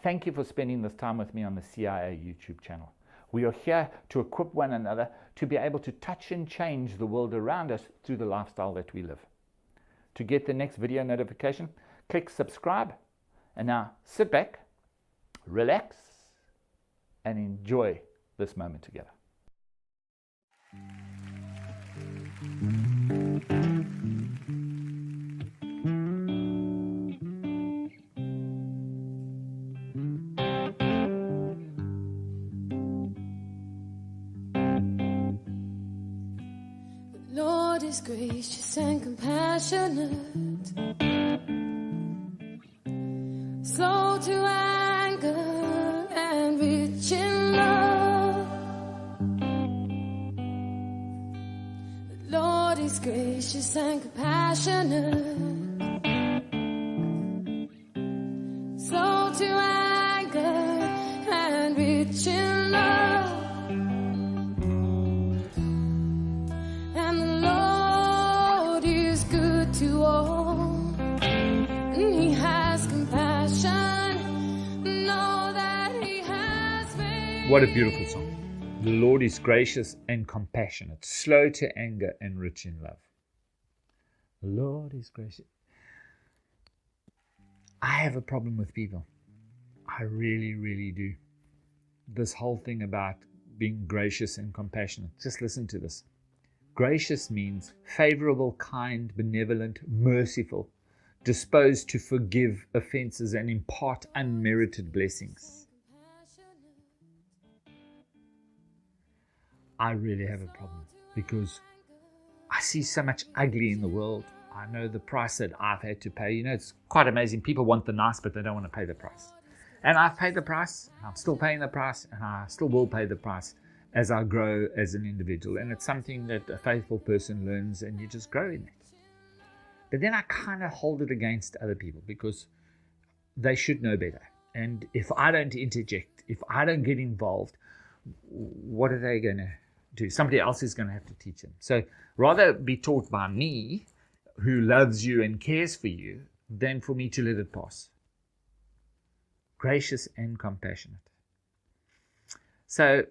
Thank you for spending this time with me on the CIA YouTube channel. We are here to equip one another to be able to touch and change the world around us through the lifestyle that we live. To get the next video notification, click subscribe, and now sit back, relax, and enjoy this moment together. The Lord is gracious and compassionate, slow to anger and rich in love. The Lord is gracious and compassionate, slow to anger and rich in love. And the Lord is good to all, and He has compassion. Know that He has faith. What a beautiful song. The Lord is gracious and compassionate, slow to anger and rich in love. The Lord is gracious. I have a problem with people. I really, really do. This whole thing about being gracious and compassionate. Just listen to this. Gracious means favorable, kind, benevolent, merciful, disposed to forgive offenses and impart unmerited blessings. I really have a problem because I see so much ugly in the world. I know the price that I've had to pay. You know, it's quite amazing. People want the nice, but they don't want to pay the price. And I've paid the price, and I'm still paying the price, and I still will pay the price as I grow as an individual. And it's something that a faithful person learns, and you just grow in it. But then I kind of hold it against other people because they should know better. And if I don't interject, if I don't get involved, what are they going to do? Somebody else is going to have to teach them. So rather be taught by me, who loves you and cares for you, than for me to let it pass. Gracious and compassionate. So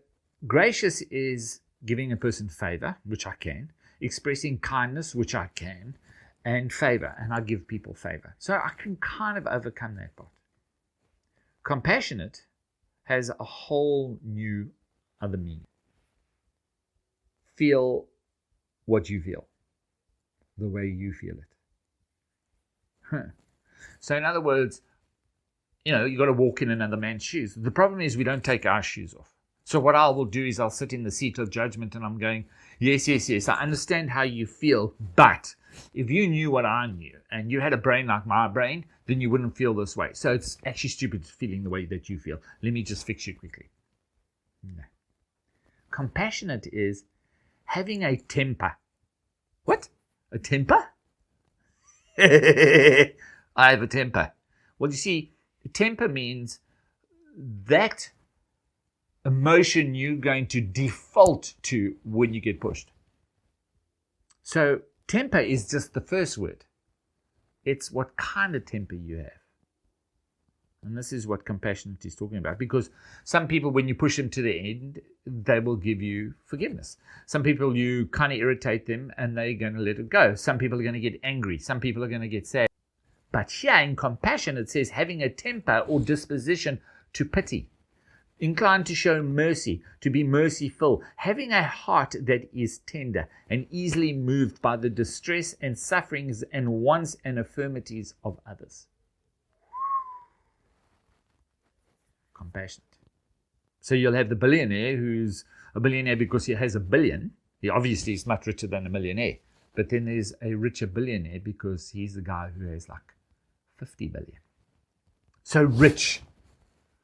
gracious is giving a person favor, which I can, expressing kindness, which I can, and favor, and I give people favor. So I can kind of overcome that part. Compassionate has a whole new other meaning. Feel what you feel, the way you feel it. So in other words, you know, you got to walk in another man's shoes. The problem is we don't take our shoes off. So what I will do is I'll sit in the seat of judgment and I'm going, yes, I understand how you feel, but if you knew what I knew and you had a brain like my brain, then you wouldn't feel this way. So it's actually stupid feeling the way that you feel. Let me just fix you quickly. No. Compassionate is having a temper. What? A temper? I have a temper. Well, you see, temper means that emotion you're going to default to when you get pushed. So temper is just the first word. It's what kind of temper you have. And this is what compassionate is talking about. Because some people, when you push them to the end, they will give you forgiveness. Some people, you kind of irritate them and they're going to let it go. Some people are going to get angry. Some people are going to get sad. But here in compassion, it says having a temper or disposition to pity, inclined to show mercy, to be merciful, having a heart that is tender and easily moved by the distress and sufferings and wants and infirmities of others. Compassionate. So you'll have the billionaire who's a billionaire because he has a billion. He obviously is much richer than a millionaire. But then there's a richer billionaire because he's the guy who has like 50 billion. So rich.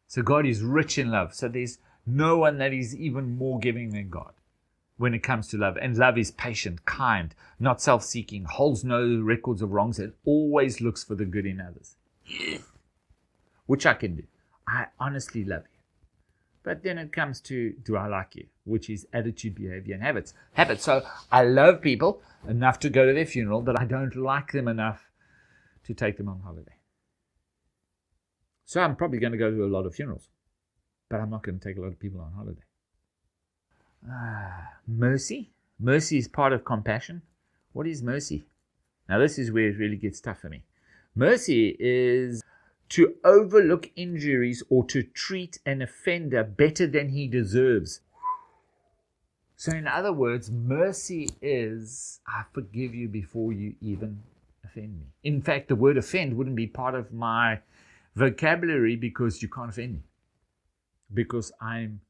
So God is rich in love. So there's no one that is even more giving than God when it comes to love. And love is patient, kind, not self-seeking, holds no records of wrongs, and always looks for the good in others. Which I can do. I honestly love you. But then it comes to, do I like you? Which is attitude, behavior, and habits. So I love people enough to go to their funeral, but I don't like them enough to take them on holiday. So I'm probably going to go to a lot of funerals, but I'm not going to take a lot of people on holiday. Mercy. Mercy is part of compassion. What is mercy? Now this is where it really gets tough for me. Mercy is to overlook injuries or to treat an offender better than he deserves. So in other words, mercy is, I forgive you before you even offend me. In fact, the word offend wouldn't be part of my vocabulary because you can't offend me. Because I'm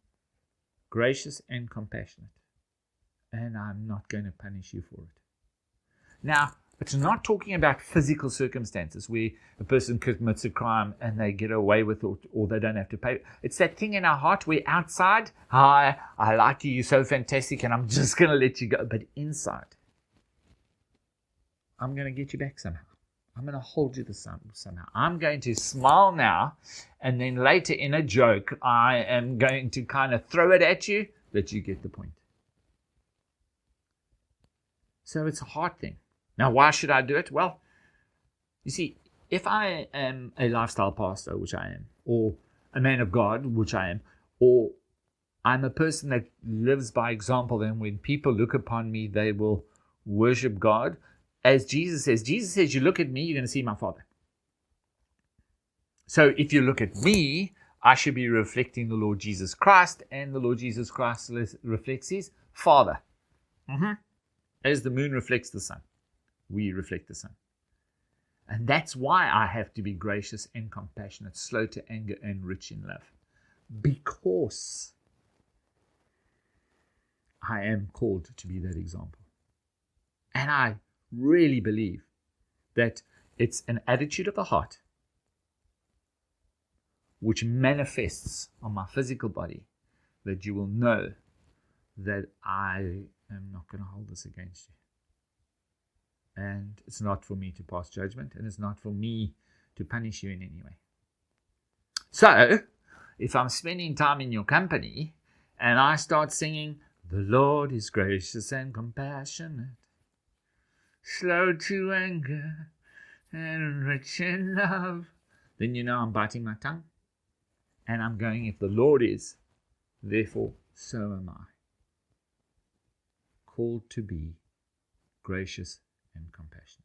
gracious and compassionate. And I'm not going to punish you for it. Now, it's not talking about physical circumstances where a person commits a crime and they get away with it or they don't have to pay. It's that thing in our heart where outside, hi, I like you, you're so fantastic, and I'm just going to let you go. But inside, I'm going to get you back somehow. I'm going to hold you somehow. I'm going to smile now, and then later in a joke, I am going to kind of throw it at you that you get the point. So it's a hard thing. Now, why should I do it? Well, you see, if I am a lifestyle pastor, which I am, or a man of God, which I am, or I'm a person that lives by example, then when people look upon me, they will worship God. As Jesus says, you look at me, you're going to see my Father. So if you look at me, I should be reflecting the Lord Jesus Christ, and the Lord Jesus Christ reflects his Father. As the moon reflects the sun, we reflect the sun. And that's why I have to be gracious and compassionate, slow to anger and rich in love. Because I am called to be that example. And I really believe that it's an attitude of the heart which manifests on my physical body that you will know that I am not going to hold this against you. And it's not for me to pass judgment, and it's not for me to punish you in any way. So, if I'm spending time in your company and I start singing, "The Lord is gracious and compassionate, slow to anger and rich in love," then you know I'm biting my tongue. And I'm going, if the Lord is, therefore so am I. Called to be gracious and compassionate.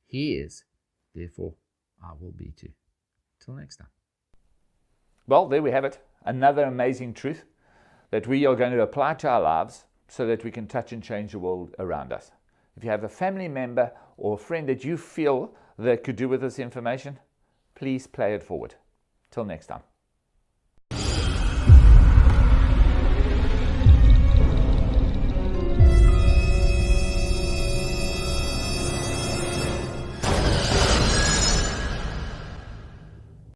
He is, therefore I will be too. Till next time. Well, there we have it. Another amazing truth that we are going to apply to our lives so that we can touch and change the world around us. If you have a family member or a friend that you feel that could do with this information, please play it forward. Till next time.